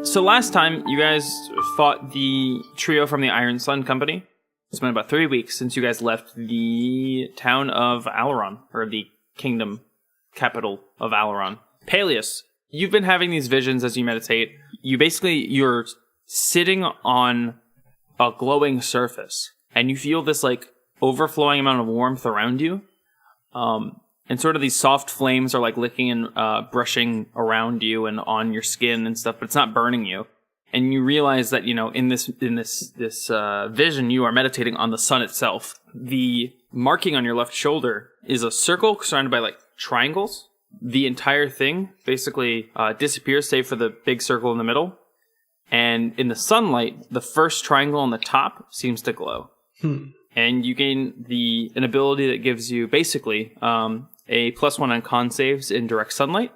So last time, you guys fought the trio from the Iron Sun Company. It's been about 3 weeks since you guys left the town of Alaron, or the kingdom capital of Alaron. Paelius, you've been having these visions as you meditate. You're sitting on a glowing surface, and you feel this, like, overflowing amount of warmth around you. And sort of these soft flames are like licking and brushing around you and on your skin and stuff, but it's not burning you. And you realize that, you know, in this vision, you are meditating on the sun itself. The marking on your left shoulder is a circle surrounded by like triangles. The entire thing basically disappears, save for the big circle in the middle. And in the sunlight, the first triangle on the top seems to glow. And you gain an ability that gives you basically a +1 on con saves in direct sunlight,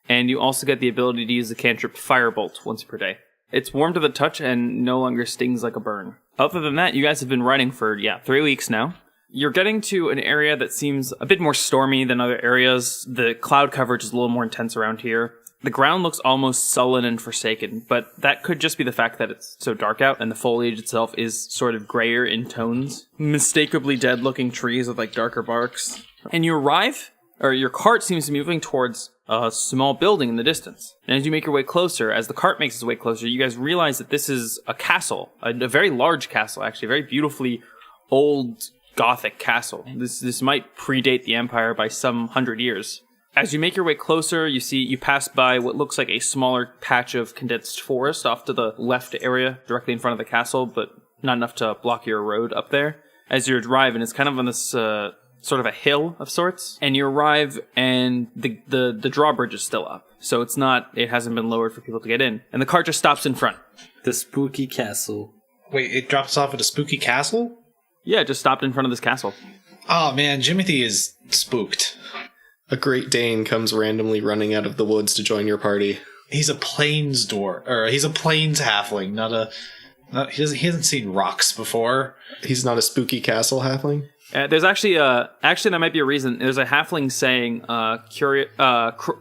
and you also get the ability to use the cantrip Firebolt once per day. It's warm to the touch and no longer stings like a burn. Other than that, you guys have been riding for, 3 weeks now. You're getting to an area that seems a bit more stormy than other areas. The cloud coverage is a little more intense around here. The ground looks almost sullen and forsaken, but that could just be the fact that it's so dark out, and the foliage itself is sort of grayer in tones. Mistakably dead-looking trees with, like, darker barks. And you arrive, or your cart seems to be moving towards a small building in the distance. And as you make your way closer, as the cart makes its way closer, you guys realize that this is a castle, a very large castle, actually, a very beautifully old Gothic castle. This might predate the Empire by some 100 years. As you make your way closer, you pass by what looks like a smaller patch of condensed forest off to the left area, directly in front of the castle, but not enough to block your road up there. As you're driving, it's kind of on this sort of a hill of sorts, and you arrive, and the drawbridge is still up, so it hasn't been lowered for people to get in, and the cart just stops in front. The spooky castle. Wait, it drops off at a spooky castle? Yeah, it just stopped in front of this castle. Oh man, Jimothy is spooked. A Great Dane comes randomly running out of the woods to join your party. He's a plains he's a plains halfling, he hasn't seen rocks before. He's not a spooky castle halfling? There's actually that might be a reason. There's a halfling saying,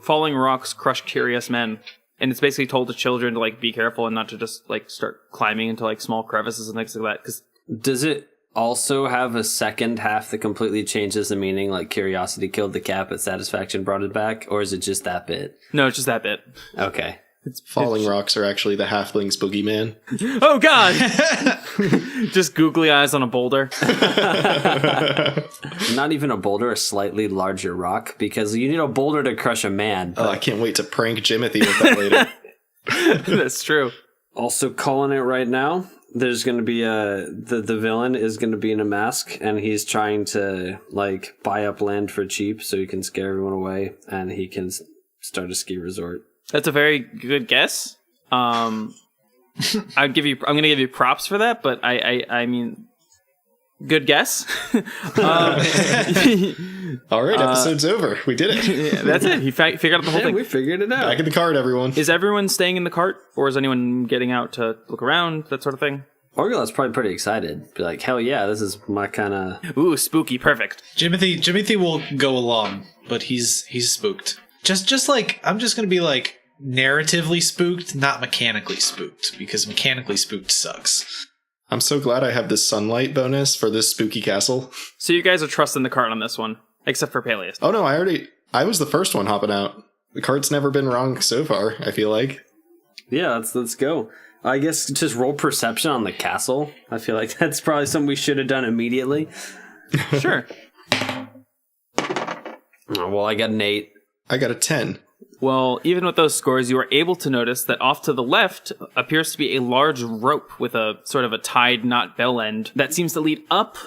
falling rocks crush curious men. And it's basically told to children to, like, be careful and not to just, like, start climbing into, like, small crevices and things like that. 'Cause does it also have a second half that completely changes the meaning, like curiosity killed the cat but satisfaction brought it back? Or is it just that bit? No, it's just that bit. Okay. Falling rocks are actually the halfling's boogeyman. Oh, God! Just googly eyes on a boulder. Not even a boulder, a slightly larger rock, because you need a boulder to crush a man. Oh, I can't wait to prank Jimothy with that later. That's true. Also calling it right now, there's going to be the villain is going to be in a mask, and he's trying to, like, buy up land for cheap so he can scare everyone away, and he can start a ski resort. That's a very good guess. I'm gonna give you props for that, but I mean, good guess. All right, episode's over. We did it. Yeah, that's it. He figured out the whole thing. We figured it out. Back in the cart, everyone. Is everyone staying in the cart, or is anyone getting out to look around, that sort of thing? Orgoloth's probably pretty excited. Be like, hell yeah, this is my kind of... Ooh, spooky, perfect. Jimothy will go along, but he's spooked. Just like, I'm just gonna be like, narratively spooked, not mechanically spooked, because mechanically spooked sucks. I'm so glad I have this sunlight bonus for this spooky castle. So you guys are trusting the cart on this one, except for Paelius. Oh no, I was the first one hopping out. The cart's never been wrong so far, I feel like. Yeah, let's go. I guess just roll perception on the castle. I feel like that's probably something we should have done immediately. Sure. Well, I got an 8. I got a 10. Well, even with those scores, you are able to notice that off to the left appears to be a large rope with a sort of a tied knot bell end that seems to lead up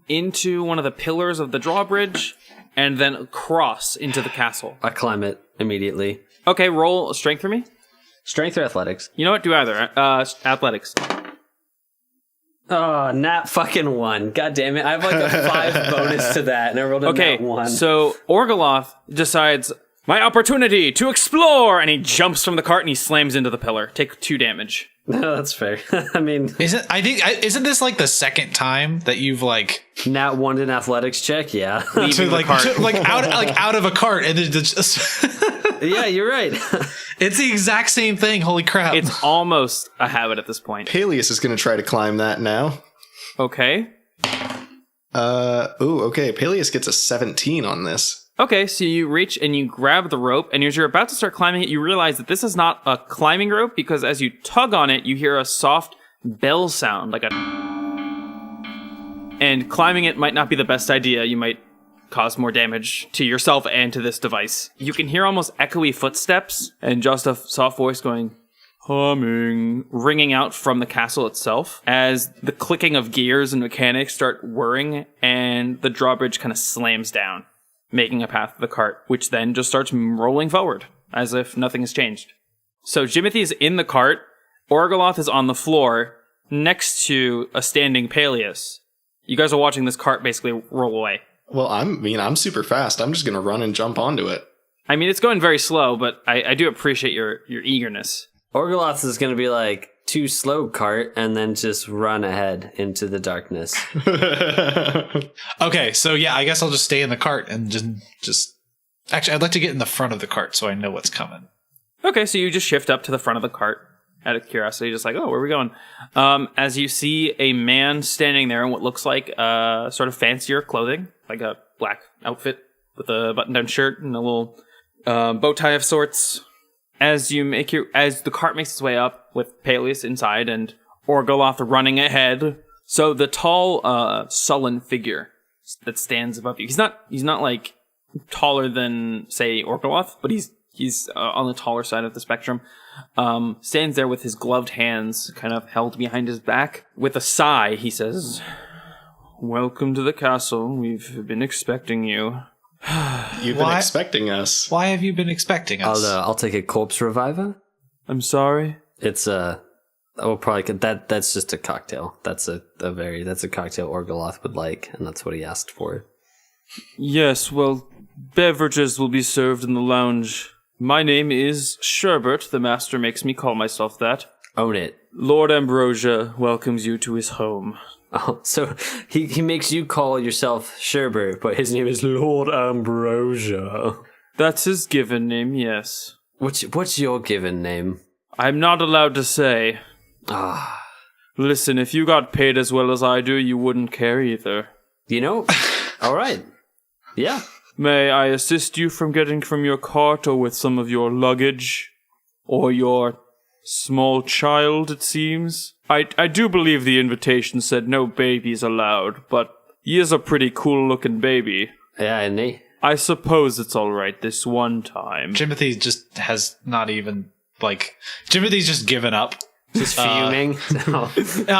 into one of the pillars of the drawbridge and then across into the castle. I climb it immediately. Okay, roll strength for me. Strength or athletics? You know what? Do either. Athletics. Oh, nat fucking 1. God damn it. I have like a 5 bonus to that, and I rolled a nat 1. So Orgoloth decides, my opportunity to explore! And he jumps from the cart and he slams into the pillar. Take 2 damage. No, that's fair. I mean... Isn't this like the second time that you've like... Nat 1 in athletics check? Yeah. out of a cart and then just... Yeah, you're right. It's the exact same thing. Holy crap. It's almost a habit at this point. Paelius is going to try to climb that now. Okay. Okay. Paelius gets a 17 on this. Okay, so you reach and you grab the rope, and as you're about to start climbing it, you realize that this is not a climbing rope, because as you tug on it, you hear a soft bell sound, like a... And climbing it might not be the best idea. You might cause more damage to yourself and to this device. You can hear almost echoey footsteps, and just a soft voice going, humming, ringing out from the castle itself, as the clicking of gears and mechanics start whirring, and the drawbridge kind of slams down, making a path to the cart, which then just starts rolling forward, as if nothing has changed. So Jimothy is in the cart, Orgoloth is on the floor, next to a standing Paelius. You guys are watching this cart basically roll away. Well, I'm super fast. I'm just going to run and jump onto it. I mean, it's going very slow, but I do appreciate your eagerness. Orgoloths is going to be like, too slow, cart, and then just run ahead into the darkness. Okay, so yeah, I guess I'll just stay in the cart and just... Actually, I'd like to get in the front of the cart so I know what's coming. Okay, so you just shift up to the front of the cart out of curiosity, just like, oh, where are we going? As you see a man standing there in what looks like sort of fancier clothing, like a black outfit with a button-down shirt and a little bow tie of sorts. As the cart makes its way up with Paelius inside and Orgoloth running ahead, so the tall, sullen figure that stands above you. He's not like taller than, say, Orgoloth, but he's on the taller side of the spectrum. Stands there with his gloved hands kind of held behind his back. With a sigh, he says, "Welcome to the castle. We've been expecting you." You've been expecting us. Why have you been expecting us? I'll take a corpse reviver. I'm sorry. It's probably that's just a cocktail. That's a cocktail Orgoloth would like, and that's what he asked for. Yes, well, beverages will be served in the lounge. My name is Sherbert. The master makes me call myself that. Own it. Lord Ambrosia welcomes you to his home. Oh, so he makes you call yourself Sherbert, but his name is Lord Ambrosia. That's his given name, yes. What's your given name? I'm not allowed to say. Ah. Listen, if you got paid as well as I do, you wouldn't care either. You know? All right. Yeah. May I assist you from getting from your cart or with some of your luggage? Or your small child, it seems? I do believe the invitation said no babies allowed, but he is a pretty cool-looking baby. Yeah, isn't he? I suppose it's all right this one time. Jimothy just has not even, Jimothy's just given up. Just fuming. No,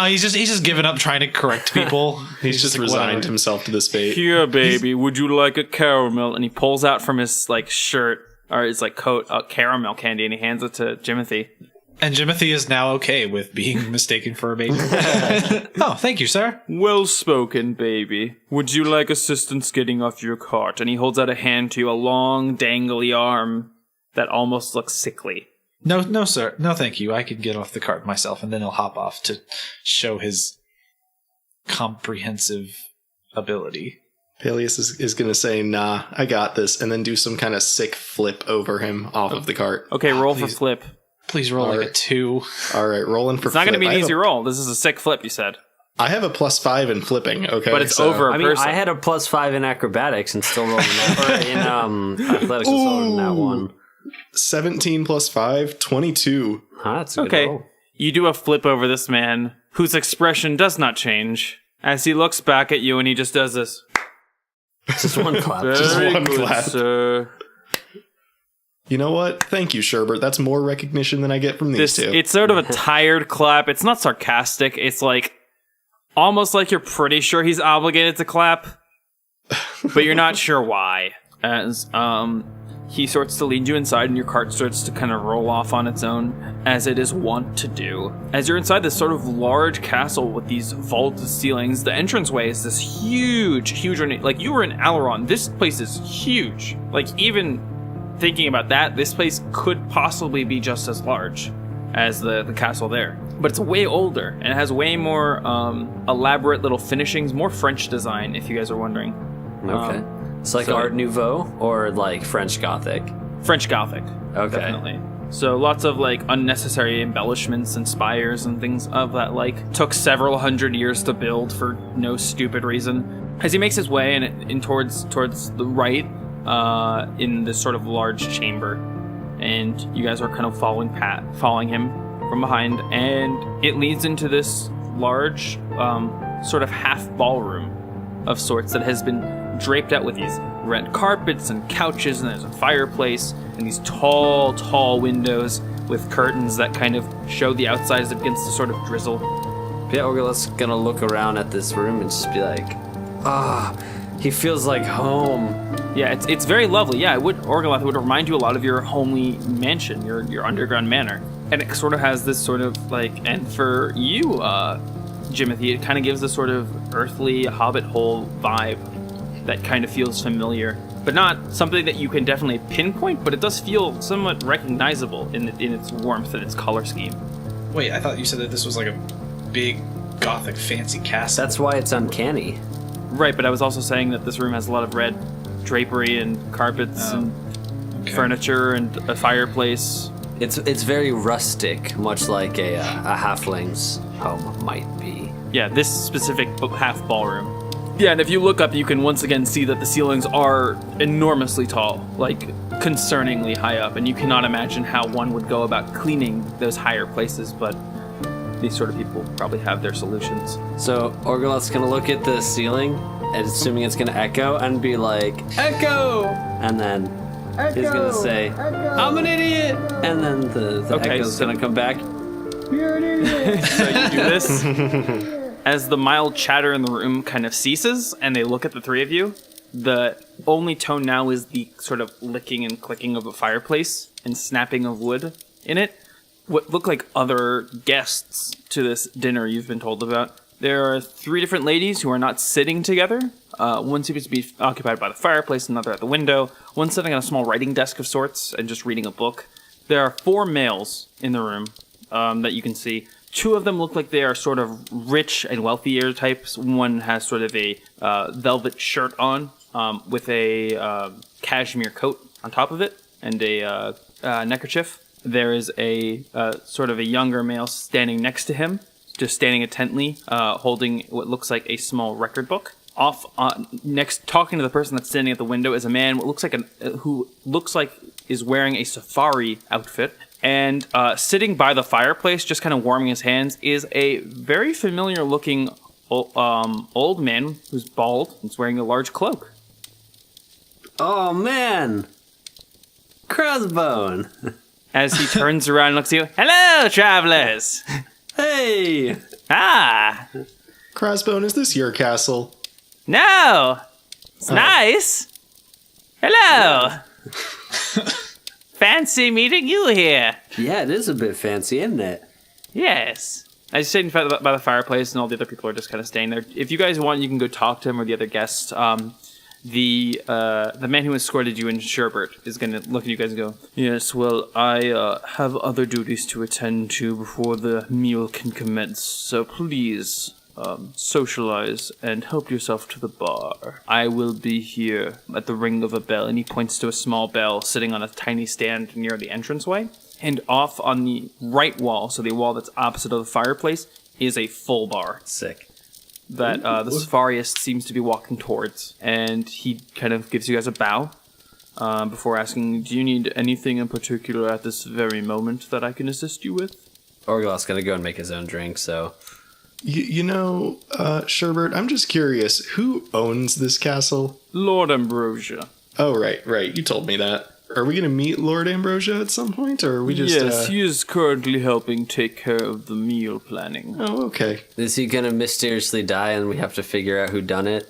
he's just given up trying to correct people. He's just resigned himself to this fate. Here, baby, would you like a caramel? And he pulls out from his shirt or his coat a caramel candy, and he hands it to Jimothy. And Jimothy is now okay with being mistaken for a baby. Oh, thank you, sir. Well spoken, baby. Would you like assistance getting off your cart? And he holds out a hand to you, a long, dangly arm that almost looks sickly. No, sir. No, thank you. I can get off the cart myself, and then he'll hop off to show his comprehensive ability. Paelius is going to say, nah, I got this, and then do some kind of sick flip over him off of the cart. Okay, roll please. for flip. Please roll a 2. All right, rolling for flip. It's not going to be an easy roll. This is a sick flip, you said. I have a +5 in flipping, okay? But it's over a person. I had a +5 in acrobatics and still rolled that. Or in athletics and still rolled that one. 17 + 5, 22. That's a good roll. You do a flip over this man, whose expression does not change, as he looks back at you and he just does this. Just one clap. Very one good, clap. Sir. You know what? Thank you, Sherbert. That's more recognition than I get from these two. It's sort of a tired clap. It's not sarcastic. It's almost like you're pretty sure he's obligated to clap, but you're not sure why. As he starts to lead you inside, and your cart starts to kind of roll off on its own, as it is wont to do. As you're inside this sort of large castle with these vaulted ceilings, the entranceway is this huge, like you were in Alaron. This place is huge. Even thinking about that, this place could possibly be just as large as the castle there. But it's way older, and it has way more elaborate little finishings, more French design, if you guys are wondering. Okay. It's Art Nouveau or French Gothic? French Gothic. Okay. Definitely. So lots of like unnecessary embellishments and spires and things of that like. Took several hundred years to build for no stupid reason. As he makes his way in towards the right, in this sort of large chamber, and you guys are kind of following him from behind, and it leads into this large sort of half ballroom of sorts that has been draped out with these red carpets and couches, and there's a fireplace and these tall windows with curtains that kind of show the outsides against the sort of drizzle. Yeah, Orgoloth's gonna look around at this room and just be like, he feels like home. Yeah, it's very lovely. Yeah, Orgoloth would remind you a lot of your homely mansion, your underground manor. And it sort of has this sort of like, and for you, Jimothy, it kind of gives this sort of earthly hobbit hole vibe that kind of feels familiar, but not something that you can definitely pinpoint, but it does feel somewhat recognizable in its warmth and its color scheme. Wait, I thought you said that this was like a big Gothic fancy castle. That's why it's uncanny. Right, but I was also saying that this room has a lot of red drapery and carpets and furniture and a fireplace. It's very rustic, much like a halfling's home might be. Yeah, this specific half ballroom. Yeah, and if you look up, you can once again see that the ceilings are enormously tall, like concerningly high up, and you cannot imagine how one would go about cleaning those higher places, but these sort of people probably have their solutions. So Orgoloth's gonna look at the ceiling, and assuming it's gonna echo, and be like, "Echo!" And then he's gonna say, "I'm an idiot!" And then the echo's gonna come back. You're an idiot! So you do this. As the mild chatter in the room kind of ceases, and they look at the three of you, the only tone now is the sort of licking and clicking of a fireplace and snapping of wood in it. What look like other guests to this dinner you've been told about. There are three different ladies who are not sitting together. One seems to be occupied by the fireplace, another at the window. One sitting on a small writing desk of sorts and just reading a book. There are four males in the room that you can see. Two of them look like they are sort of rich and wealthier types. One has sort of a velvet shirt on with a cashmere coat on top of it and a neckerchief. There is a sort of a younger male standing next to him, just standing intently, holding what looks like a small record book. Off next, talking to the person that's standing at the window, is a man who looks like is wearing a safari outfit. And sitting by the fireplace, just kind of warming his hands, is a very familiar-looking old man who's bald and is wearing a large cloak. Oh, man! Crossbone! As he turns around and looks at you, "Hello, travelers!" Hey! Ah! Crossbone, is this your castle? No! It's nice! Hello! Fancy meeting you here. Yeah, it is a bit fancy, isn't it? Yes. I was sitting by the fireplace, and all the other people are just kind of staying there. If you guys want, you can go talk to him or the other guests. The man who escorted you in Sherbert is going to look at you guys and go, "Yes, well, I have other duties to attend to before the meal can commence, so please socialize and help yourself to the bar. I will be here at the ring of a bell," and he points to a small bell sitting on a tiny stand near the entranceway. And off on the right wall, so the wall that's opposite of the fireplace, is a full bar. Sick. That the safariist seems to be walking towards. And he kind of gives you guys a bow before asking, "Do you need anything in particular at this very moment that I can assist you with?" Orgoloth's gonna go and make his own drink, so... You know, Sherbert, I'm just curious, who owns this castle? Lord Ambrosia. Oh, right. You told me that. Are we going to meet Lord Ambrosia at some point, or are we just... Yes, he is currently helping take care of the meal planning. Oh, okay. Is he gonna mysteriously die and we have to figure out who done it?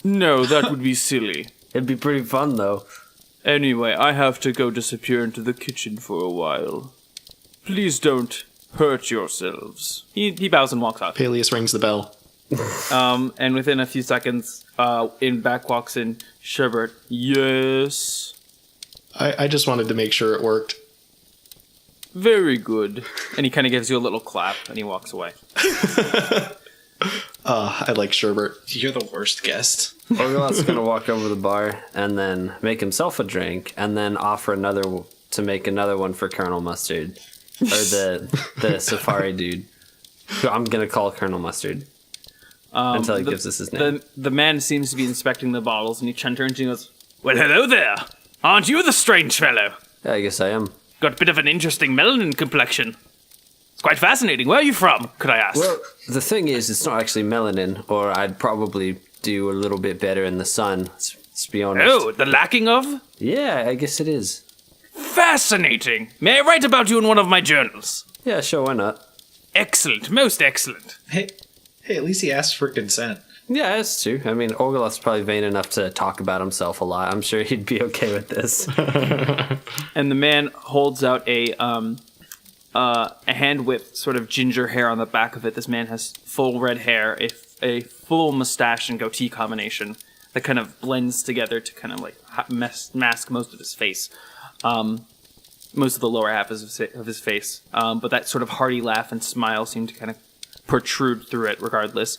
No, that would be silly. It'd be pretty fun, though. Anyway, I have to go disappear into the kitchen for a while. Please don't hurt yourselves. He bows and walks off. Paelius rings the bell. And within a few seconds, back walks in Sherbert. Yes. I just wanted to make sure it worked. Very good. And he kind of gives you a little clap, and he walks away. I like Sherbert. You're the worst guest. Orgoloth's gonna walk over to the bar and then make himself a drink, and then offer to make another one for Colonel Mustard, or the safari dude, who I'm gonna call Colonel Mustard until he gives us his name. The man seems to be inspecting the bottles, and he turns and he goes, "Well, hello there. Aren't you the strange fellow? Yeah, I guess I am. Got a bit of an interesting melanin complexion. It's quite fascinating. Where are you from, could I ask?" Well, the thing is, it's not actually melanin, or I'd probably do a little bit better in the sun. Let's be honest. Oh, the lacking of? Yeah, I guess it is. Fascinating. May I write about you in one of my journals? Yeah, sure, why not? Excellent, most excellent. Hey, at least he asked for consent. Yeah, that's true. I mean, Orgoloth's probably vain enough to talk about himself a lot. I'm sure he'd be okay with this. And the man holds out a hand with sort of ginger hair on the back of it. This man has full red hair, a full mustache and goatee combination that kind of blends together to kind of like mask most of his face. Most of the lower half of his face. But that sort of hearty laugh and smile seem to kind of protrude through it regardless.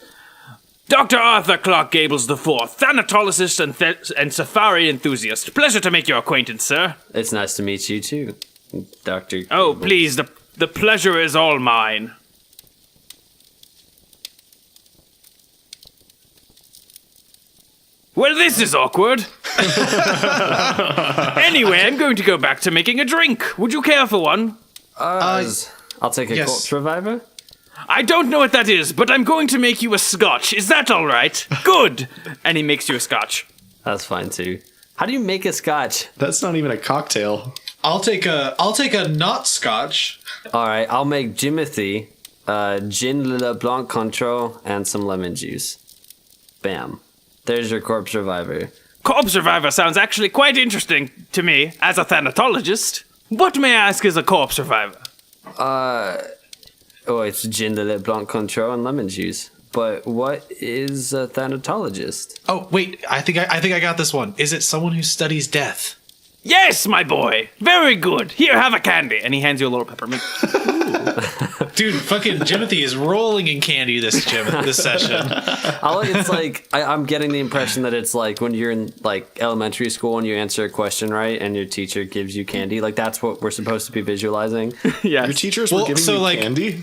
Dr. Arthur Clark Gables IV, thanatologist and safari enthusiast. Pleasure to make your acquaintance, sir. It's nice to meet you, too, Dr. Oh, Gables. please, the pleasure is all mine. Well, this is awkward. Anyway, I'm going to go back to making a drink. Would you care for one? I'll take a yes. corpse reviver. I don't know what that is, but I'm going to make you a scotch. Is that all right? Good. And he makes you a scotch. That's fine, too. How do you make a scotch? That's not even a cocktail. I'll take a not scotch. All right, I'll make Jimothy, gin le blanc control, and some lemon juice. Bam. There's your corpse reviver. Corpse reviver sounds actually quite interesting to me as a thanatologist. What, may I ask, is a corpse reviver? Oh, it's gin le blanc control and lemon juice. But what is a thanatologist? Oh wait, I think I got this one. Is it someone who studies death? Yes, my boy. Very good. Here, have a candy. And he hands you a little peppermint. Dude, fucking Jimothy is rolling in candy this session. It's like I'm getting the impression that it's like when you're in like elementary school and you answer a question right and your teacher gives you candy. Like that's what we're supposed to be visualizing. Yes. Your teachers were giving you candy?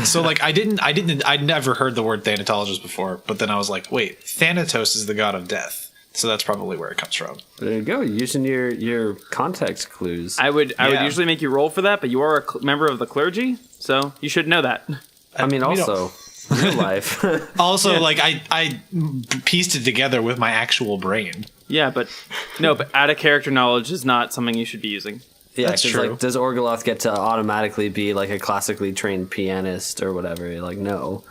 So like I'd never heard the word thanatologist before, but then I was like, wait, Thanatos is the god of death. So that's probably where it comes from. There you go, using your context clues. I would usually make you roll for that, but you are a member of the clergy, so you should know that. I mean, also real life. Also, like I pieced it together with my actual brain. Yeah, but out of character knowledge is not something you should be using. Yeah, That's true. Like, does Orgoloth get to automatically be like a classically trained pianist or whatever? Like, no.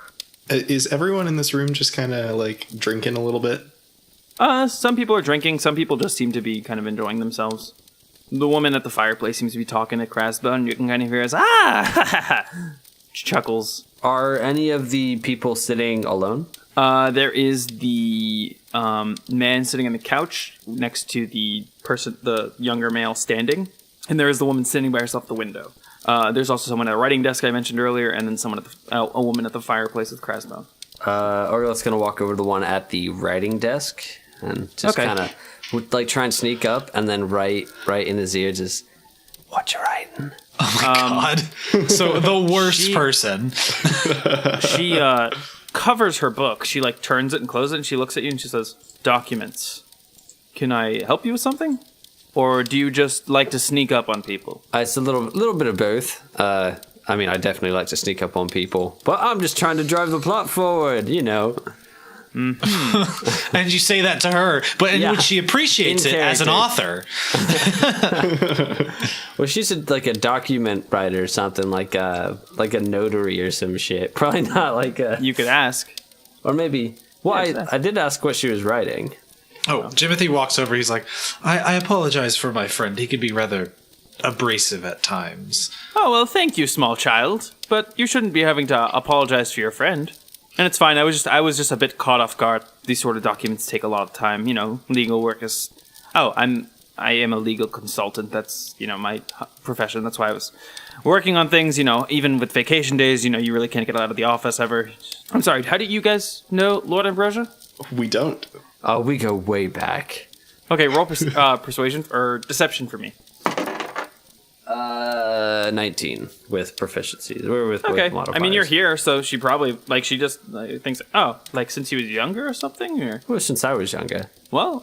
Is everyone in this room just kind of like drinking a little bit? Some people are drinking. Some people just seem to be kind of enjoying themselves. The woman at the fireplace seems to be talking to Krasbone. You can kind of hear us, chuckles. Are any of the people sitting alone? There is the man sitting on the couch next to the younger male standing, and there is the woman sitting by herself at the window. There's also someone at a writing desk I mentioned earlier, and then someone a woman at the fireplace with Krasbone. Orgoloth's gonna walk over to the one at the writing desk and just kind of like try and sneak up and then write in his ear, just what you writing? Oh my god! So the worst person. She covers her book. She like turns it and closes it, and she looks at you and she says, "Documents. Can I help you with something, or do you just like to sneak up on people?" It's a little bit of both. I mean, I definitely like to sneak up on people, but I'm just trying to drive the plot forward, you know. Mm-hmm. And you say that to her, but in which she appreciates it as an author. Well, she's like a document writer or something, like a notary or some shit. Probably not like a... You could ask. Or maybe... Well, I did ask what she was writing. Oh, Jimothy walks over. He's like, I apologize for my friend. He could be rather abrasive at times. Oh, well, thank you, small child. But you shouldn't be having to apologize to your friend. And it's fine. I was just a bit caught off guard. These sort of documents take a lot of time. You know, legal work is... Oh, I am a legal consultant. That's, my profession. That's why I was working on things, even with vacation days, you really can't get out of the office ever. I'm sorry, how do you guys know Lord Ambrosia? We don't. Oh, we go way back. Okay, roll persuasion or deception for me. 19 with proficiencies. Or with Okay, modifiers. I mean you're here, so she probably she just thinks, oh, since he was younger or something. Or Well, since I was younger. well,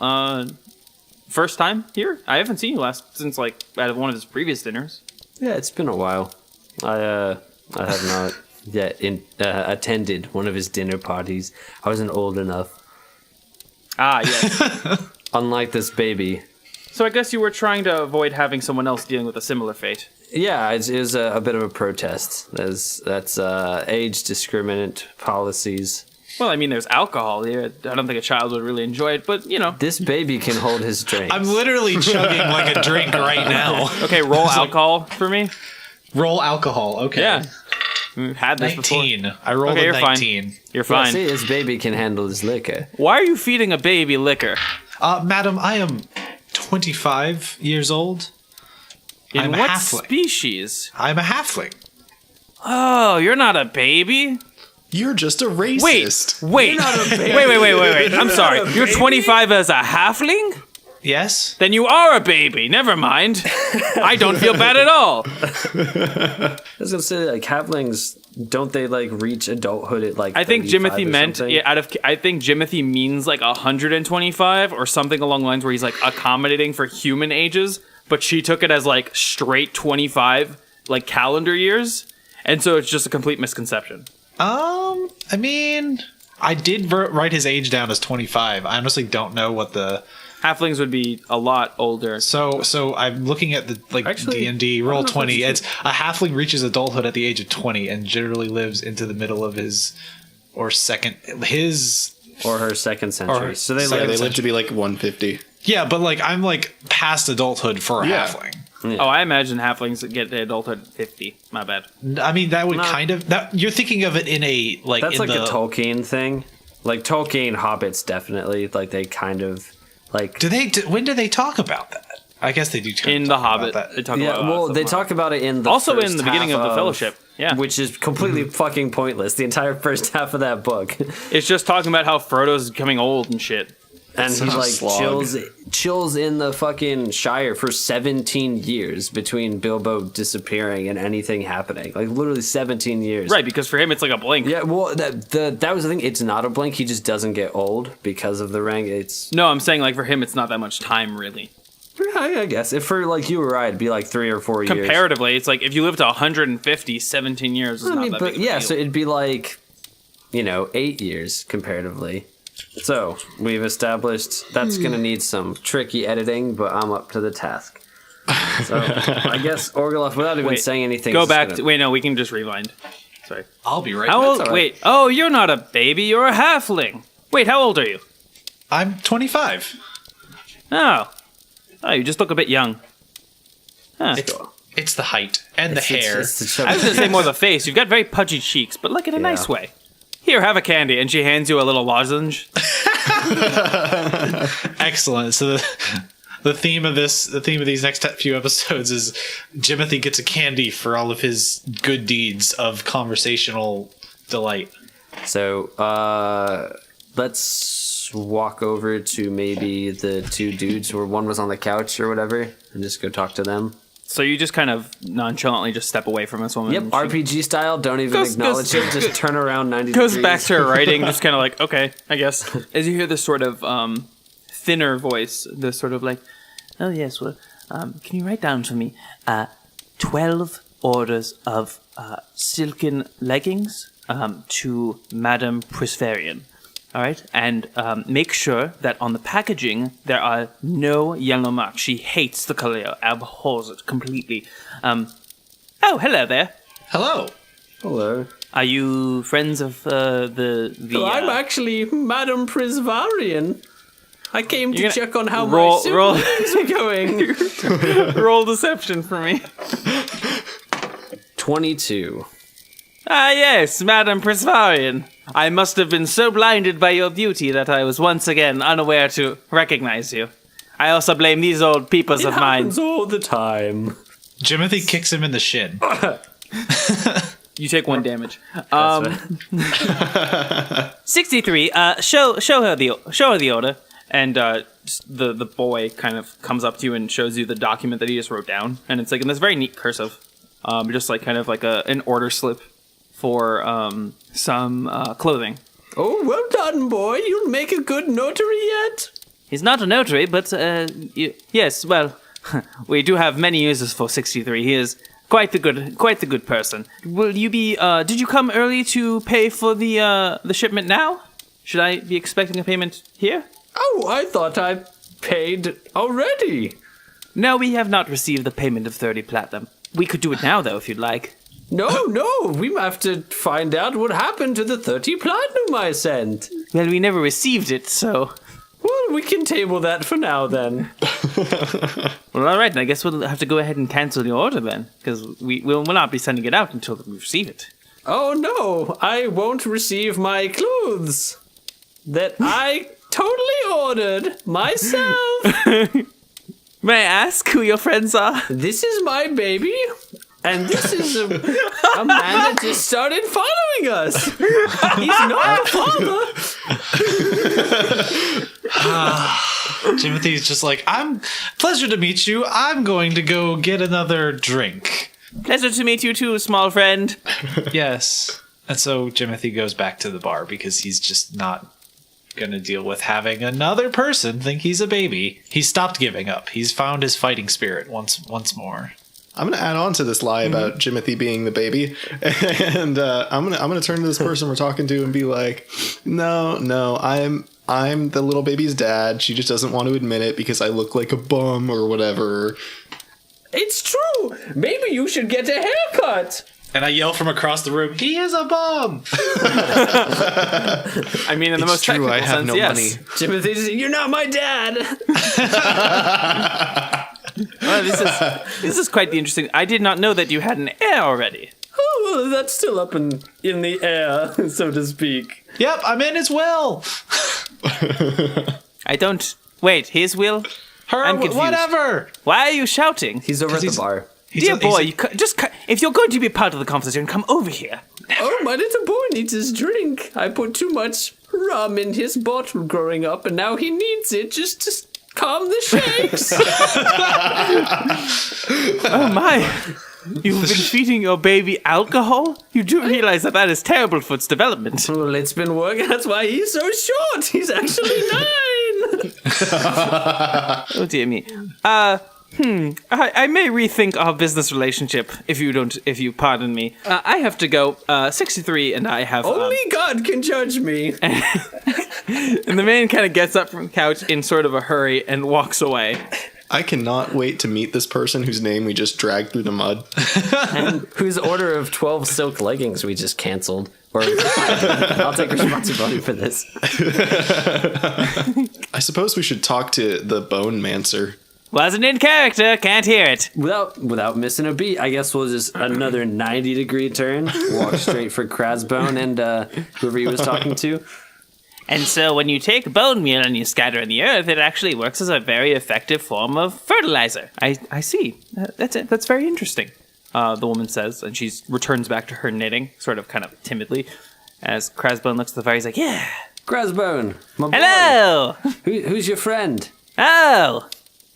first time here. I haven't seen you since out of one of his previous dinners. Yeah, it's been a while. I have not yet attended one of his dinner parties. I wasn't old enough. Ah, yes. Unlike this baby. So I guess you were trying to avoid having someone else dealing with a similar fate. Yeah, it is a bit of a protest. That's age discriminant policies. Well, I mean, there's alcohol here. I don't think a child would really enjoy it, but, This baby can hold his drink. I'm literally chugging like a drink right now. Okay, roll alcohol for me. Roll alcohol. Okay. Yeah. We've had this 19. before. I rolled Okay, a you're fine. 19. You're Well, fine. see, his baby can handle his liquor. Why are you feeding a baby liquor? Madam, I am 25 years old. In I'm a what halfling. species? I'm a halfling. Oh, you're not a baby? You're just a racist. Wait. Wait. I'm sorry. You're 25 as a halfling? Yes? Then you are a baby. Never mind. I don't feel bad at all. I was gonna say, halflings, don't they reach adulthood at I think 35 Jimothy or meant something? I think Jimothy means 125 or something along the lines where he's accommodating for human ages, but she took it as straight 25 calendar years, and so it's just a complete misconception. I mean, I did write his age down as 25. I honestly don't know what the... Halflings would be a lot older. So I'm looking at the Actually, D&D I roll don't know if 20. that's It's a halfling reaches adulthood at the age of 20 and generally lives into the middle of his or her second century. So they They live. live to be 150. Yeah, but I'm past adulthood for a Yeah. halfling. Oh, I imagine halflings get to adulthood at 50. My bad. I mean, that would No. kind of you're thinking of it in a That's in a Tolkien thing. Tolkien hobbits definitely they kind of when do they talk about that? I guess they do. In The Hobbit, they talk yeah. about Well, stuff they like talk about it in the also first in the beginning half of the Fellowship. Yeah, which is completely fucking pointless. The entire first half of that book, it's just talking about how Frodo's becoming old and shit. and he a slog. chills in the fucking Shire for 17 years between Bilbo disappearing and anything happening. Literally 17 years. Right, because for him it's like a blink. Yeah. Well, that was the thing. It's not a blink. He just doesn't get old because of the ring. It's No, I'm saying for him it's not that much time really. I guess if for you or I, it'd be 3 or 4 years. Comparatively, it's if you live to 150, 17 years is not that big of a deal. so it'd be 8 years comparatively. So we've established that's going to need some tricky editing, but I'm up to the task. So I guess Orgoloth, without even saying anything, Go is back gonna- to wait. No, we can just rewind. Sorry. I'll be right How back. old? all right. Wait. Oh, you're not a baby. You're a halfling. Wait, how old are you? I'm 25. Oh, you just look a bit young. Huh. It's the height and the hair. It's the chubby- I was gonna say more the face. You've got very pudgy cheeks, but in a nice way. Here, have a candy, and she hands you a little lozenge. Excellent. So the theme of these next few episodes is Jimothy gets a candy for all of his good deeds of conversational delight. So let's walk over to maybe the two dudes where one was on the couch or whatever, and just go talk to them. So you just kind of nonchalantly just step away from this woman. Yep, and she RPG style. Don't even Goes- acknowledge goes- it. Just turn around 90 goes degrees. back to her writing, just kind of okay, I guess. As you hear this sort of thinner voice, this sort of oh yes, well, can you write down for me 12 orders of silken leggings to Madame Prisvarian. All right, and make sure that on the packaging there are no yellow marks. She hates the color, abhors it completely. Oh, hello there. Hello. Hello. Are you friends of the? I'm actually Madame Prisvarian. I came to You're gonna- check on how roll- my roll- symptoms are going. Roll deception for me. 22. Ah, yes, Madame Prisvarian. I must have been so blinded by your beauty that I was once again unaware to recognize you. I also blame these old peepers It of mine. happens all the time. Jimothy kicks him in the shin. You take 1 damage. Right. 63. Show her the order. And the boy kind of comes up to you and shows you the document that he just wrote down. And it's like in this very neat cursive. Just like kind of like an order slip for some clothing. Oh, well done, boy. You'll make a good notary yet? He's not a notary, but yes, well, we do have many uses for 63. He is quite the good person. Will you be? Did you come early to pay for the shipment now? Should I be expecting a payment here? Oh, I thought I paid already. No, we have not received the payment of 30 platinum. We could do it now, though, if you'd like. No, we have to find out what happened to the 30 platinum I sent. Well, we never received it, so... Well, we can table that for now, then. Well, all right, I guess we'll have to go ahead and cancel the order, then, because we'll not be sending it out until we receive it. Oh, no, I won't receive my clothes that I totally ordered myself. May I ask who your friends are? This is my baby, and this is a man that just started following us. He's not a father. Jimothy's just like, pleasure to meet you. I'm going to go get another drink. Pleasure to meet you too, small friend. Yes. And so Jimothy goes back to the bar because he's just not going to deal with having another person think he's a baby. He's stopped giving up. He's found his fighting spirit once more. I'm going to add on to this lie about Jimothy being the baby. And I'm going to turn to this person we're talking to and be like, no, I'm the little baby's dad. She just doesn't want to admit it because I look like a bum or whatever. It's true. Maybe you should get a haircut. And I yell from across the room, he is a bum! I mean, in the most technical I have sense, no yes. money. Jimothy, you're not my dad. Well, this is quite the interesting... I did not know that you had an heir already. Oh, well, that's still up in the air, so to speak. Yep, I'm in his will! I don't... Wait, his will? I'm confused. Whatever! Why are you shouting? He's over at the bar. Dear boy, if you're going to be part of the conversation, come over here. Oh, my little boy needs his drink. I put too much rum in his bottle growing up, and now he needs it just to calm the shakes. Oh my. You've been feeding your baby alcohol? You do realize that is terrible for its development. Well, it's been working. That's why he's so short. He's actually 9. Oh dear me. I may rethink our business relationship if you pardon me. I have to go. 63, and I have. Only God can judge me. And the man kind of gets up from the couch in sort of a hurry and walks away. I cannot wait to meet this person whose name we just dragged through the mud. And whose order of 12 silk leggings we just canceled. Or I'll take responsibility for this. I suppose we should talk to the Bone Mancer. Wasn't in character, can't hear it. Without missing a beat, I guess we'll just another 90-degree turn, walk straight for Krasbone and whoever he was talking to. And so when you take bone meal and you scatter in the earth, it actually works as a very effective form of fertilizer. I see. That's it. That's very interesting, the woman says, and she returns back to her knitting, sort of kind of timidly, as Krasbone looks at the fire. He's like, yeah. Krasbone, my boy. Hello! Who's your friend? Oh!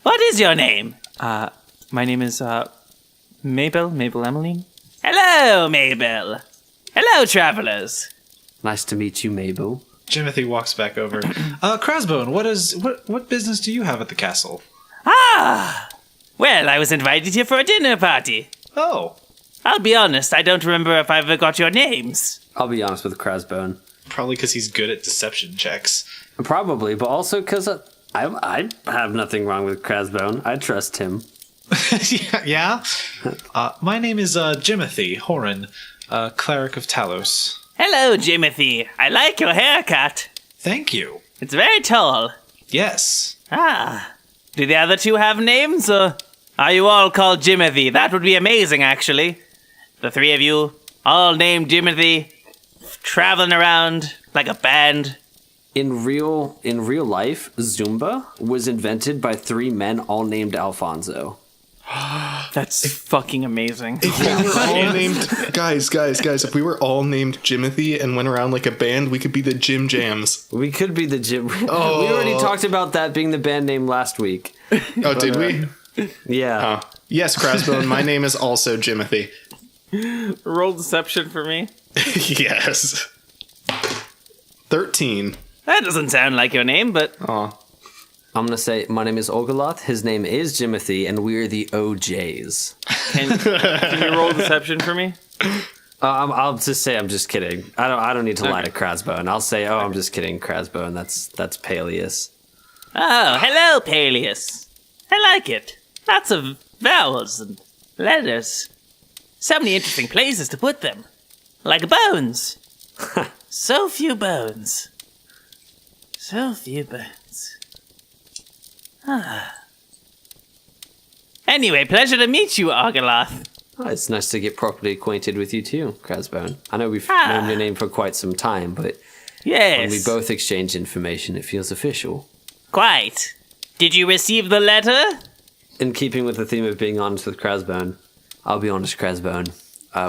What is your name? My name is, Mabel Emmeline. Hello, Mabel. Hello, travelers. Nice to meet you, Mabel. Jimothy walks back over. Krasbone, what business do you have at the castle? Ah! Well, I was invited here for a dinner party. Oh. I'll be honest, I don't remember if I ever got your names. I'll be honest with Krasbone. Probably because he's good at deception checks. Probably, but also because I have nothing wrong with Krasbone. I trust him. Yeah? My name is Jimothy Horan, cleric of Talos. Hello, Jimothy. I like your haircut. Thank you. It's very tall. Yes. Ah. Do the other two have names, or are you all called Jimothy? That would be amazing, actually. The three of you, all named Jimothy, traveling around like a band. In real life, Zumba was invented by 3 men all named Alfonso. That's fucking amazing. If we were all named guys, if we were all named Jimothy and went around like a band, we could be the Jim Jams. We could be the Jim. Oh. We already talked about that being the band name last week. Oh, did we? Yeah. Yes, Crasbone. My name is also Jimothy. Roll deception for me. Yes. 13. That doesn't sound like your name, but... Aw. I'm going to say, my name is Orgoloth, his name is Jimothy, and we're the OJs. Can you roll deception for me? I'll just say I'm just kidding. I don't need to lie to Crasbone. I'll say, I'm just kidding, Crasbone. That's Paelius. Oh, hello, Paelius. I like it. Lots of vowels and letters. So many interesting places to put them. Like bones. So few bones. So few bones. Anyway, pleasure to meet you, Orgoloth. Oh, it's nice to get properly acquainted with you too, Crasbone. I know we've known your name for quite some time, but yes, when we both exchange information, it feels official. Quite. Did you receive the letter? In keeping with the theme of being honest with Crasbone, I'll be honest, Crasbone.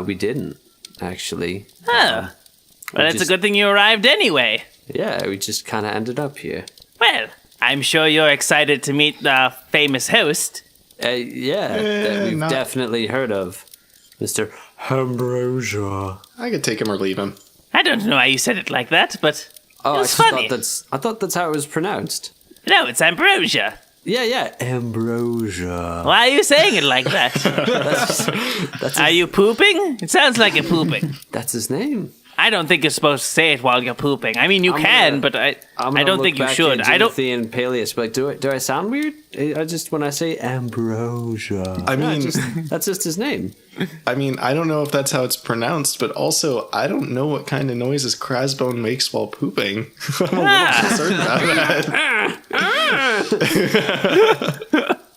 We didn't, actually. Oh. Well, it's a good thing you arrived anyway. Yeah, we just kind of ended up here. Well, I'm sure you're excited to meet the famous host. That we've definitely heard of. Mr. Ambrosia. I could take him or leave him. I don't know why you said it like that, but it was funny. I thought that's how it was pronounced. No, it's Ambrosia. Yeah, Ambrosia. Why are you saying it like that? Are you pooping? It sounds like you're pooping. That's his name. I don't think you're supposed to say it while you're pooping. I mean, you can, but I don't think you should. I don't. Jimothy and Paelius, but do I sound weird? I just when I say Ambrosia. I mean, that's just his name. I mean, I don't know if that's how it's pronounced, but also I don't know what kind of noises Crasbone makes while pooping. I'm a little concerned about that.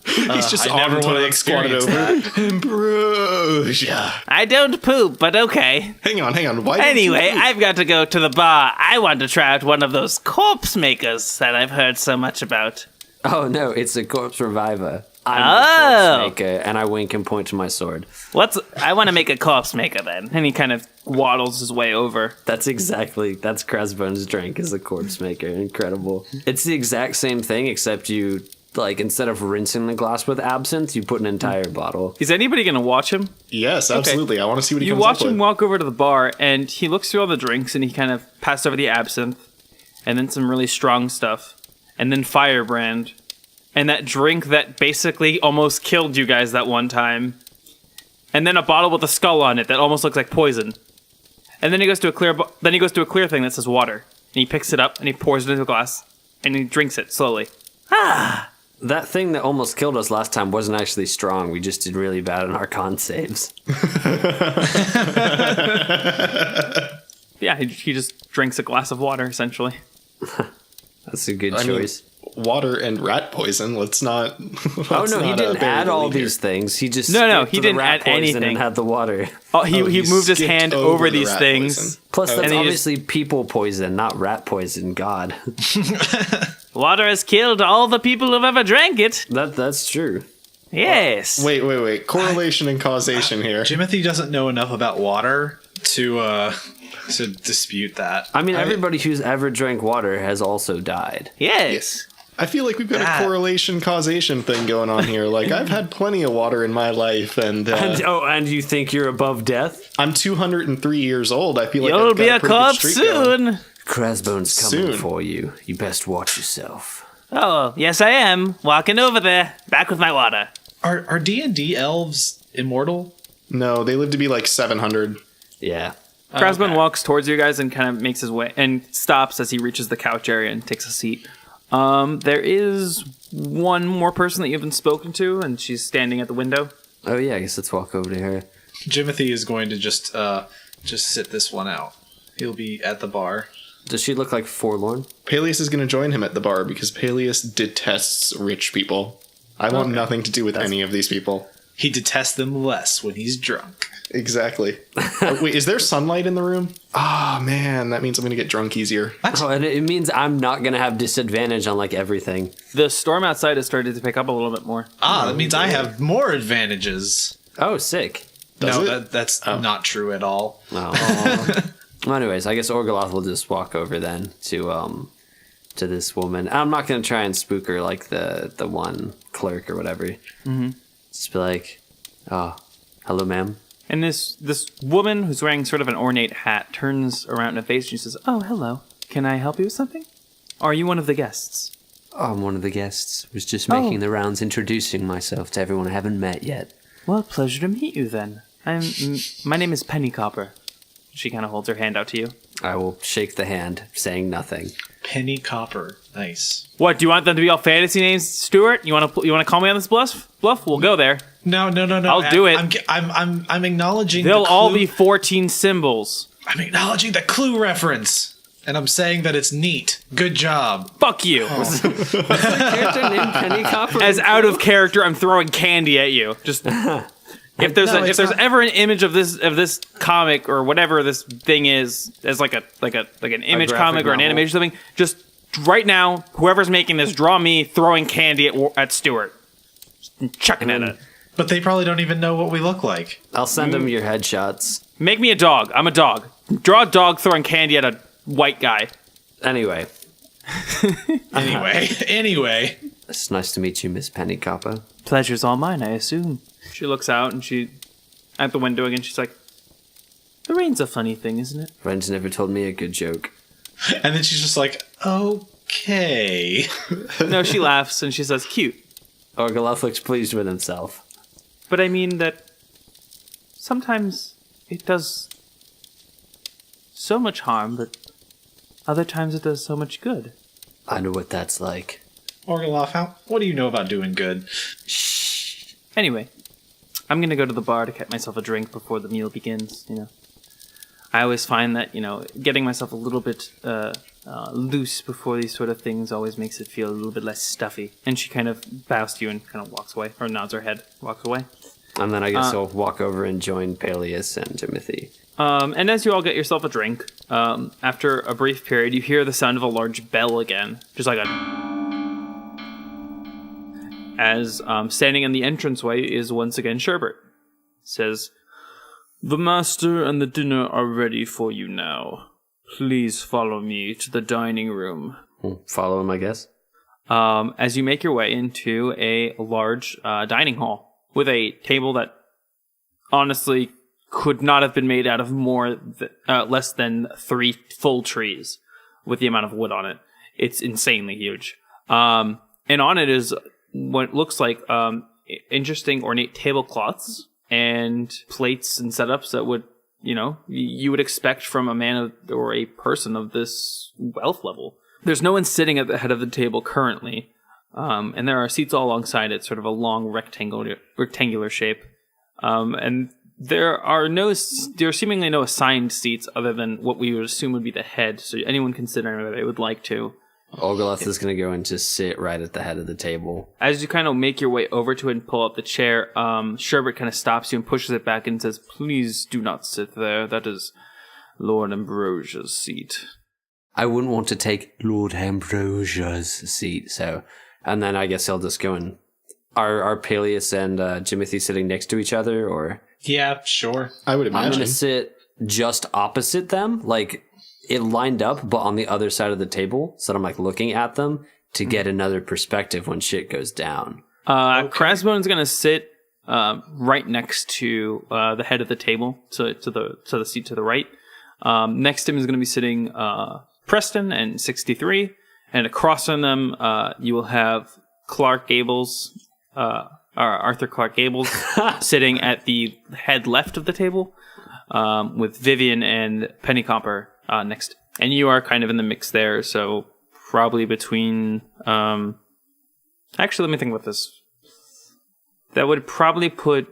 He's just I never on want to squatted experience over. Ambrosia. I don't poop, but okay. Hang on. Why? Anyway, I've got to go to the bar. I want to try out one of those corpse makers that I've heard so much about. Oh no, it's a corpse reviver. I'm the corpse maker, and I wink and point to my sword. I want to make a corpse maker then. And he kind of waddles his way over. That's Crasbone's drink is a corpse maker. Incredible. It's the exact same thing, except you, like, instead of rinsing the glass with absinthe, you put an entire bottle. Is anybody going to watch him? Yes, absolutely. Okay. I want to see what he comes up with. You watch him walk over to the bar, and he looks through all the drinks, and he kind of passed over the absinthe, and then some really strong stuff, and then firebrand, and that drink that basically almost killed you guys that one time, and then a bottle with a skull on it that almost looks like poison. And then he goes to a clear thing that says water, and he picks it up, and he pours it into a glass, and he drinks it slowly. That thing that almost killed us last time wasn't actually strong. We just did really bad on our con saves. Yeah, he just drinks a glass of water, essentially. That's a good choice. Water and rat poison. Let's not. He didn't add all these things. He just he didn't add anything and had the water. He moved his hand over these things. Poison. Plus, that's obviously people poison, not rat poison. God. Water has killed all the people who've ever drank it. That's true. Yes. Wait. Correlation and causation here. Jimothy doesn't know enough about water to dispute that. I mean, everybody who's ever drank water has also died. Yes. I feel like we've got a correlation causation thing going on here. Like, I've had plenty of water in my life, and and you think you're above death? I'm 203 years old. I feel like you'll I've got be a corpse soon. Crasbone's coming for you. You best watch yourself. Oh, yes, I am. Walking over there, back with my water. Are D&D elves immortal? No, they live to be like 700. Yeah. Crasbone walks towards you guys and kind of makes his way and stops as he reaches the couch area and takes a seat. There is one more person that you haven't spoken to, and she's standing at the window. Oh yeah, I guess let's walk over to her. Jimothy is going to just sit this one out. He'll be at the bar. Does she look like forlorn? Paelius is going to join him at the bar because Paelius detests rich people. I want nothing to do with any of these people. He detests them less when he's drunk. Exactly. Wait, is there sunlight in the room? Oh, man, that means I'm going to get drunk easier. Oh, and it means I'm not going to have disadvantage on, like, everything. The storm outside has started to pick up a little bit more. That means I have more advantages. Oh, sick. That's not true at all. Oh. Well, anyways, I guess Orgoloth will just walk over then to this woman. I'm not going to try and spook her like the one clerk or whatever. Mm-hmm. Just be like, oh, hello, ma'am. And this woman who's wearing sort of an ornate hat turns around in her face and she says, "Oh, hello. Can I help you with something? Or are you one of the guests?" Oh, I'm one of the guests. Was just making the rounds, introducing myself to everyone I haven't met yet. Well, pleasure to meet you then. My name is Penny Copper. She kind of holds her hand out to you. I will shake the hand, saying nothing. Penny Copper. Nice. What, do you want them to be all fantasy names, Stewart? You want to call me on this bluff? We'll go there. No. I'll do it. I'm acknowledging They'll the clue. all be 14 symbols. I'm acknowledging the clue reference. And I'm saying that it's neat. Good job. Fuck you. Character named Penny Copper. As out of character, I'm throwing candy at you. Just if there's ever an image of this comic or whatever this thing is, as like an image comic or an animation or something, just right now, whoever's making this, draw me throwing candy at Stewart. Just chucking at it. But they probably don't even know what we look like. I'll send them your headshots. Make me a dog. I'm a dog. Draw a dog throwing candy at a white guy. Anyway. Anyway. It's nice to meet you, Miss Penny Copper. Pleasure's all mine, I assume. She looks out and at the window again, she's like, "The rain's a funny thing, isn't it?" Friends never told me a good joke. And then she's just like, okay. No, she laughs and she says, "Cute." Orgoloth looks pleased with himself. But I mean that sometimes it does so much harm, but other times it does so much good. I know what that's like. Orgoloth, what do you know about doing good? Shh. Anyway, I'm going to go to the bar to get myself a drink before the meal begins, I always find that, getting myself a little bit loose before these sort of things always makes it feel a little bit less stuffy. And she kind of bows to you and kind of walks away, or nods her head, walks away. And then I guess I'll walk over and join Paelius and Jimothy. And as you all get yourself a drink, after a brief period, you hear the sound of a large bell again. Just like as standing in the entranceway is once again Sherbert. Says, "The master and the dinner are ready for you now. Please follow me to the dining room." Follow him, I guess. As you make your way into a large dining hall with a table that honestly could not have been made out of less than 3 full trees with the amount of wood on it. It's insanely huge. And on it is what looks like interesting ornate tablecloths and plates and setups that would, you would expect from a man or a person of this wealth level. There's no one sitting at the head of the table currently, and there are seats all alongside it, sort of a long rectangular shape. And there are seemingly no assigned seats other than what we would assume would be the head, so anyone can sit wherever they would like to. Orgoloth is going to go and just sit right at the head of the table. As you kind of make your way over to it and pull up the chair, Sherbert kind of stops you and pushes it back and says, "Please do not sit there. That is Lord Ambrosia's seat." I wouldn't want to take Lord Ambrosia's seat, so... And then I guess I'll just go and... Are Paelius and Jimothy sitting next to each other, or...? Yeah, sure. I would I'm imagine. going to sit just opposite them, like... It lined up, but on the other side of the table, so I'm like looking at them to get another perspective when shit goes down. Crasbone's gonna sit right next to the head of the table, to the seat to the right. Next to him is gonna be sitting Preston and 63, and across from them you will have Clark Gables, Arthur Clark Gables, sitting at the head left of the table, with Vivian and Penny Copper next. And you are kind of in the mix there, so probably between... actually, let me think about this. That would probably put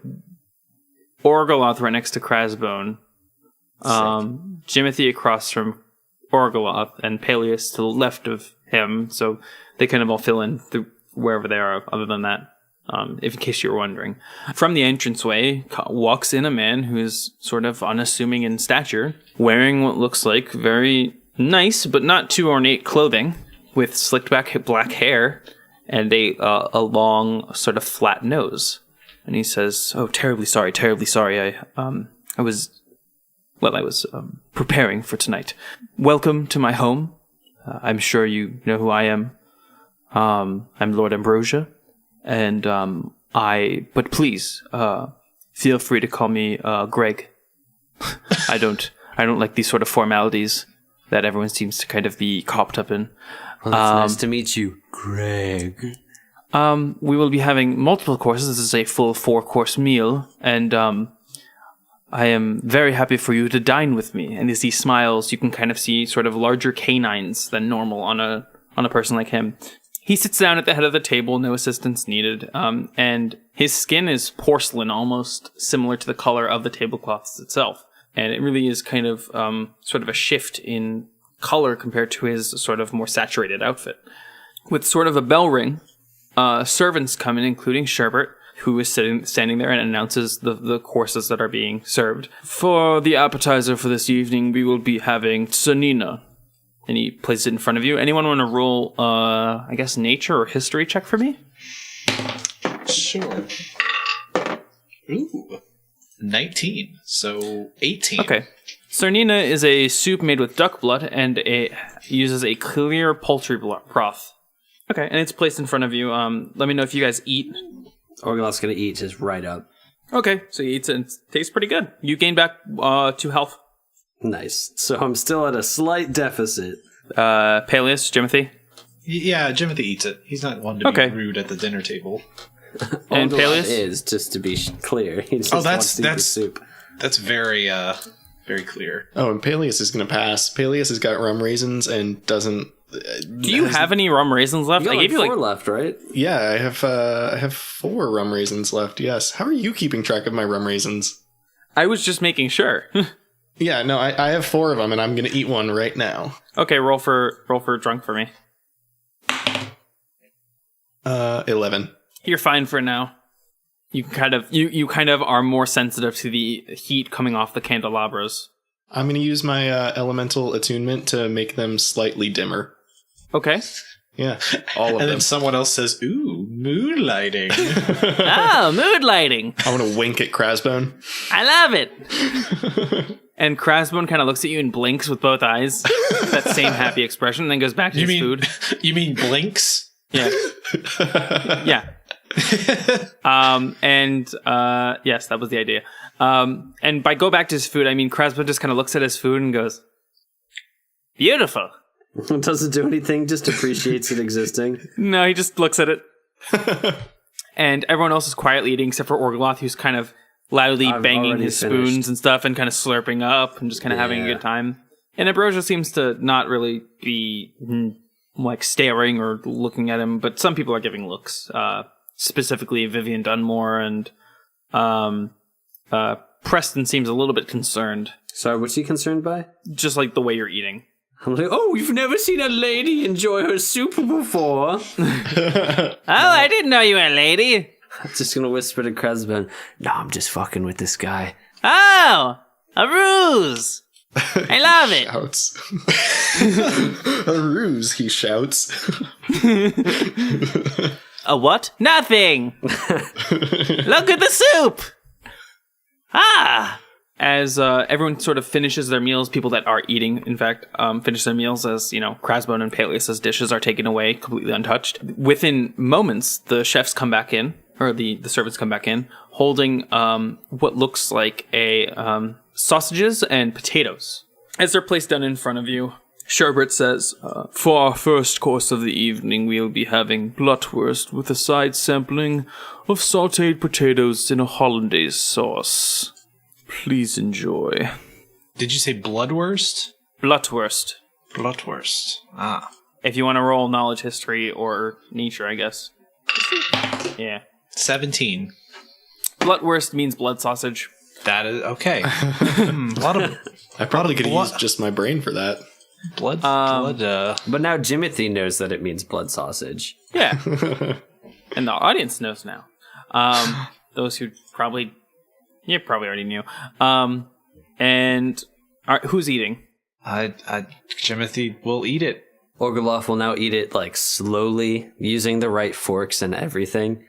Orgoloth right next to Crasbone, Jimothy across from Orgoloth, and Paelius to the left of him, so they kind of all fill in wherever they are other than that. in case you were wondering. From the entranceway walks in a man who is sort of unassuming in stature, wearing what looks like very nice but not too ornate clothing, with slicked back black hair and a long sort of flat nose. And he says, "Oh, terribly sorry. I was preparing for tonight. Welcome to my home. I'm sure you know who I am. I'm Lord Ambrosia, and but please, feel free to call me Greg. I don't like these sort of formalities that everyone seems to kind of be copped up in. Well, it's nice to meet you, Greg. We will be having multiple courses. This is a full 4-course meal, and I am very happy for you to dine with me." And as he smiles, you can kind of see sort of larger canines than normal on a person like him. He sits down at the head of the table, no assistance needed, and his skin is porcelain, almost similar to the color of the tablecloths itself. And it really is kind of sort of a shift in color compared to his sort of more saturated outfit. With sort of a bell ring, servants come in, including Sherbert, who is standing there and announces the courses that are being served. "For the appetizer for this evening, we will be having tsanina." And he places it in front of you. Anyone want to roll, I guess, nature or history check for me? Sure. Ooh. 19. So 18. Okay. Tsanina is a soup made with duck blood and uses a clear poultry broth. Okay, and it's placed in front of you. Let me know if you guys eat. Orgoloth's gonna eat just right up. Okay, so he eats it and it tastes pretty good. You gain back 2 health. Nice. So I'm still at a slight deficit. Paelius, Jimothy? Yeah, Jimothy eats it. He's not one to be rude at the dinner table. And Paelius is, just to be clear. He just wants to eat the soup. That's very clear. Oh, and Paelius is going to pass. Paelius has got rum raisins and doesn't... Do you have any rum raisins left? I gave you 4 left, right? Yeah, I have 4 rum raisins left, yes. How are you keeping track of my rum raisins? I was just making sure. Yeah, no, I have 4 of them, and I'm going to eat one right now. Okay, roll for drunk for me. 11. You're fine for now. You kind of are more sensitive to the heat coming off the candelabras. I'm going to use my elemental attunement to make them slightly dimmer. Okay. Yeah, all of them. And then someone else says, "Ooh, moonlighting." Oh, moonlighting. I want to wink at Crasbone. I love it. And Crasbone kind of looks at you and blinks with both eyes. That same happy expression, and then goes back to his food. You mean blinks? Yeah. Yeah. Yes, that was the idea. And by go back to his food, I mean Crasbone just kind of looks at his food and goes, "Beautiful." Doesn't do anything, just appreciates it existing. No, he just looks at it. And everyone else is quietly eating except for Orgoloth, who's kind of loudly banging his spoons and stuff and kind of slurping up and just kind of having a good time. And Ambrosia seems to not really be like staring or looking at him, but some people are giving looks. Specifically Vivian Dunmore and Preston seems a little bit concerned. Sorry, what's he concerned by? Just like the way you're eating. I'm like, "Oh, you've never seen a lady enjoy her soup before." Oh, I didn't know you were a lady. I'm just gonna whisper to Crasbone, "No, I'm just fucking with this guy." Oh, a ruse. I love it. Shouts. A ruse, he shouts. A what? Nothing. Look at the soup. As everyone sort of finishes their meals, people that are eating, in fact, finish their meals as, Crasbone and Paelius' dishes are taken away, completely untouched. Within moments, the chefs come back in, or the servants come back in, holding what looks like sausages and potatoes. As they're placed down in front of you, Sherbert says, "For our first course of the evening, we'll be having blutwurst with a side sampling of sautéed potatoes in a hollandaise sauce. Please enjoy." Did you say bloodwurst? Blutwurst. Blutwurst. If you want to roll knowledge, history, or nature, I guess. Yeah. 17. Blutwurst means blood sausage. That is okay. I probably could have used just my brain for that. Blood. But now Jimothy knows that it means blood sausage. Yeah. And the audience knows now. Those who probably already knew. Who's eating? Jimothy will eat it. Orgoloth will now eat it like slowly, using the right forks and everything.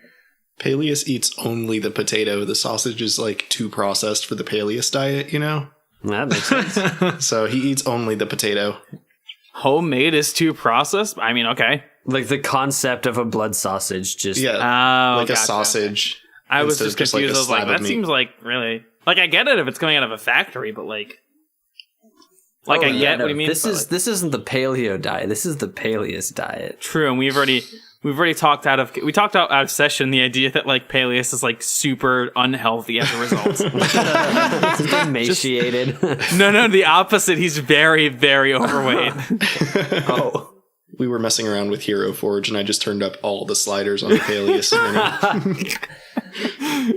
Paelius eats only the potato. The sausage is like too processed for the Paelius diet, you know? That makes sense. So he eats only the potato. Homemade is too processed? I mean, okay. Like the concept of a blood sausage, just Yeah, a gotcha. sausage. I was instead just of confused. a I was like, slab of that meat. seems like really... Like, I get it if it's coming out of a factory, but like... Like, I get what you mean. This isn't the paleo diet. This is the Paelius diet. True, and we've already talked out of session the idea that like Paelius is like super unhealthy as a result. He's emaciated. No, the opposite. He's very, very overweight. Oh. We were messing around with Hero Forge, and I just turned up all the sliders on the Paelius menu.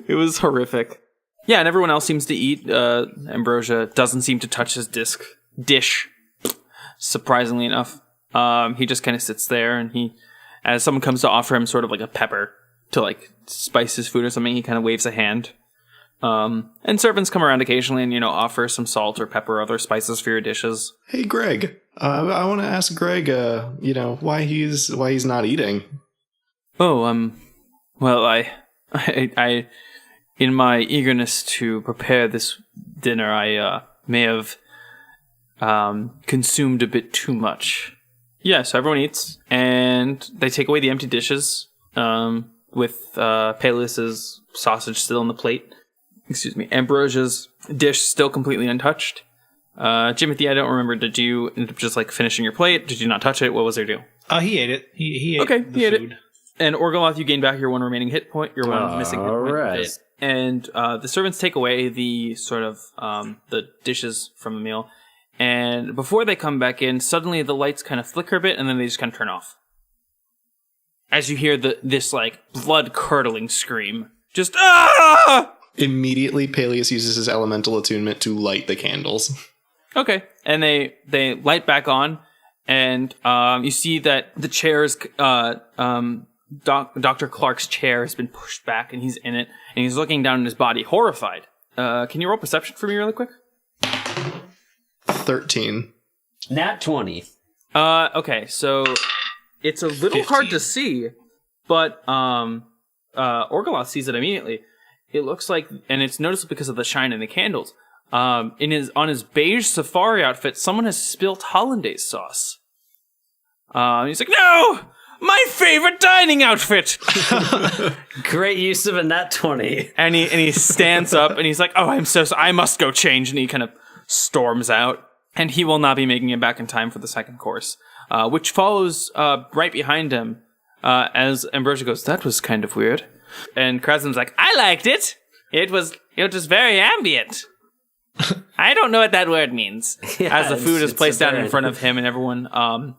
It was horrific. Yeah, and everyone else seems to eat. Ambrosia doesn't seem to touch his dish, surprisingly enough. He just kind of sits there, and as someone comes to offer him sort of like a pepper to like spice his food or something, he kind of waves a hand. And servants come around occasionally and, offer some salt or pepper or other spices for your dishes. Hey, Greg. I want to ask Greg, why he's not eating. Oh, well, I in my eagerness to prepare this dinner, I may have consumed a bit too much. Yeah, so everyone eats, and they take away the empty dishes, with Paelius's sausage still on the plate. Excuse me. Ambrosia's dish still completely untouched. Jimothy, I don't remember. Did you end up just like finishing your plate? Did you not touch it? What was there to do? He ate it. He ate Okay, the he ate food. it. And Orgoloth, you gain back your one remaining hit point, your one missing hit point. Right. And the servants take away the sort of the dishes from the meal. And before they come back in, suddenly the lights kind of flicker a bit, and then they just kind of turn off. As you hear this like blood-curdling scream. Just, ah! Immediately, Paelius uses his elemental attunement to light the candles. Okay. And they light back on, and you see that the chairs, Dr. Clark's chair has been pushed back, and he's in it, and he's looking down at his body, horrified. Can you roll perception for me really quick? 13. Nat 20. Okay, so it's a little 15. hard to see, but Orgoloth sees it immediately. It looks like, and it's noticeable because of the shine in the candles. On his beige safari outfit, someone has spilt hollandaise sauce. He's like, no! My favorite dining outfit! Great use of a nat 20. And he stands up and he's like, oh, I'm so sorry, I must go change. And he kind of storms out. And he will not be making it back in time for the second course, which follows right behind him as Ambrosia goes, that was kind of weird. And Krasim's like, I liked it. It was very ambient. I don't know what that word means. Yeah, as the food is placed down in apparent. front of him and everyone,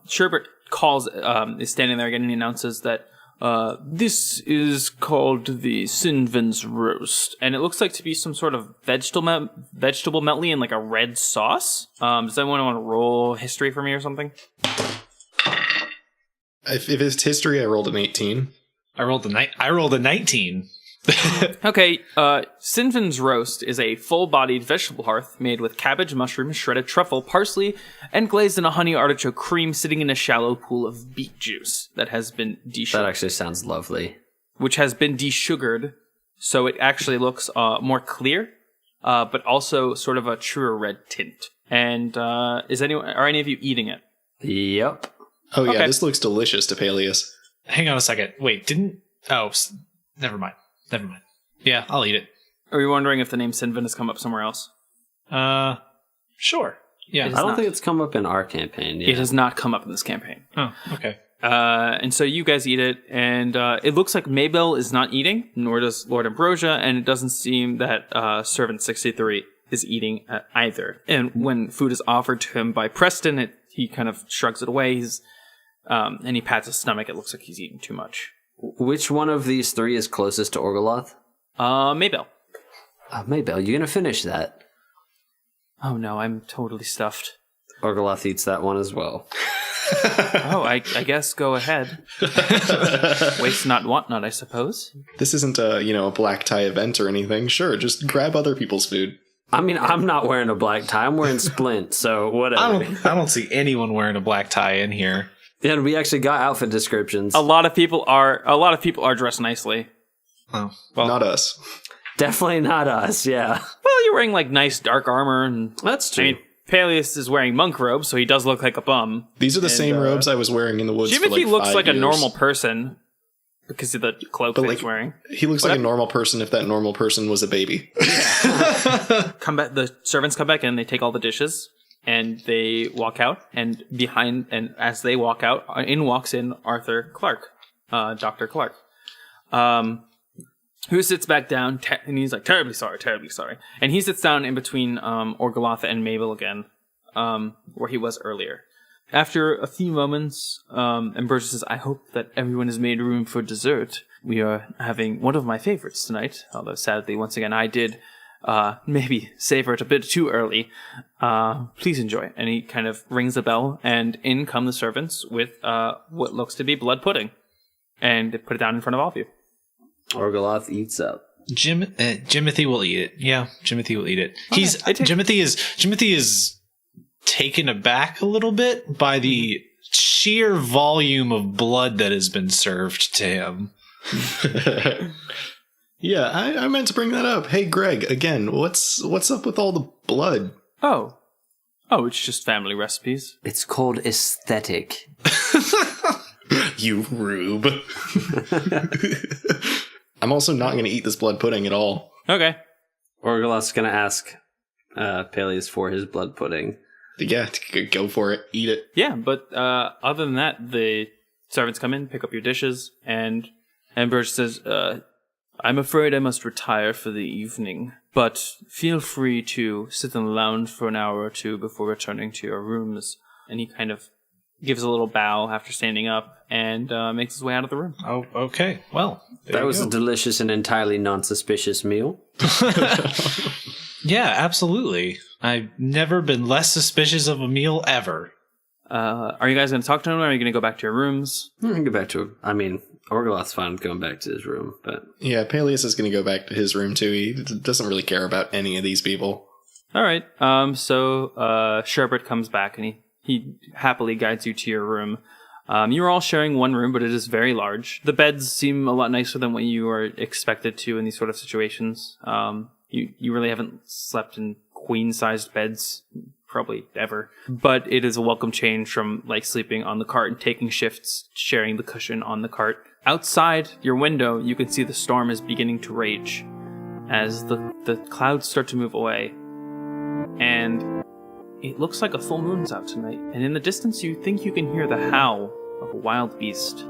Sherbert is standing there again and he announces that this is called the Sinvin's roast, and it looks like to be some sort of vegetable medley in like a red sauce. Does anyone want to roll history for me or something? If it's history, I rolled an 18. I rolled a 19. Okay, Sinvin's roast is a full-bodied vegetable hearth made with cabbage, mushroom, shredded truffle, parsley, and glazed in a honey artichoke cream sitting in a shallow pool of beet juice that has been That actually sounds lovely. which has been desugared, so it actually looks more clear, but also sort of a truer red tint. And are any of you eating it? Yep. Oh, yeah, Okay. this looks delicious to Paelius. Hang on a second. Wait, never mind. Yeah, I'll eat it. Are you wondering if the name Sinvin has come up somewhere else? Sure. Yeah. It is I don't not. think it's come up in our campaign yet. It has not come up in this campaign. Oh, okay. And so you guys eat it, and it looks like Maybell is not eating, nor does Lord Ambrosia, and it doesn't seem that Servant 63 is eating either. And when food is offered to him by Preston, he kind of shrugs it away, and he pats his stomach. It looks like he's eating too much. Which one of these three is closest to Orgoloth? Maybell. Maybell, you gonna finish that? Oh no, I'm totally stuffed. Orgoloth eats that one as well. Oh, I guess go ahead. Waste not, want not, I suppose. This isn't a black tie event or anything. Sure, just grab other people's food. I mean, I'm not wearing a black tie. I'm wearing splint, so whatever. I don't see anyone wearing a black tie in here. Yeah, we actually got outfit descriptions. A lot of people are dressed nicely. Oh, well, Not us. Definitely not us, yeah. Well, you're wearing like nice dark armor, and That's true. I mean, Paelius is wearing monk robes, so he does look like a bum. These are the same robes I was wearing in the woods. Jimothy for looks 5 like a years. normal person because of the cloak that he's wearing. He looks like a normal person if that normal person was a baby. The servants come back in, they take all the dishes, and they walk out. And as they walk out, walks in Arthur Clark, Dr. Clark, who sits back down, and he's like, terribly sorry. And he sits down in between Orgoloth and Mabel again, where he was earlier. After a few moments, Ambrosius says, I hope that everyone has made room for dessert. We are having one of my favorites tonight, although sadly, once again, I did maybe savor it a bit too early. Please enjoy. And he kind of rings a bell, and in come the servants with what looks to be blood pudding. And they put it down in front of all of you. Orgoloth eats up. Jimothy will eat it. Yeah, Jimothy will eat it. Okay, Jimothy is taken aback a little bit by the sheer volume of blood that has been served to him. Yeah, I meant to bring that up. Hey, Greg, again, what's up with all the blood? Oh, it's just family recipes. It's called aesthetic. You rube. I'm also not going to eat this blood pudding at all. Okay. Orgoloth's going to ask Paelius for his blood pudding. Yeah, go for it. Eat it. Yeah, but other than that, the servants come in, pick up your dishes, and Ambrose says, I'm afraid I must retire for the evening, but feel free to sit in the lounge for an hour or two before returning to your rooms. And he kind of gives a little bow after standing up and makes his way out of the room. Oh, okay. Well, That was a delicious and entirely non-suspicious meal. Yeah, absolutely. I've never been less suspicious of a meal ever. Are you guys going to talk to him, or are you going to go back to your rooms? Go back to Orgoloth's fine with going back to his room, but... Yeah, Paelius is going to go back to his room, too. He doesn't really care about any of these people. All right. So Sherbert comes back, and he happily guides you to your room. You're all sharing one room, but it is very large. The beds seem a lot nicer than what you are expected to in these sort of situations. You really haven't slept in queen-sized beds probably ever, but it is a welcome change from like sleeping on the cart and taking shifts, sharing the cushion on the cart. Outside your window, you can see the storm is beginning to rage as the clouds start to move away, and it looks like a full moon's out tonight. And in the distance, you think you can hear the howl of a wild beast.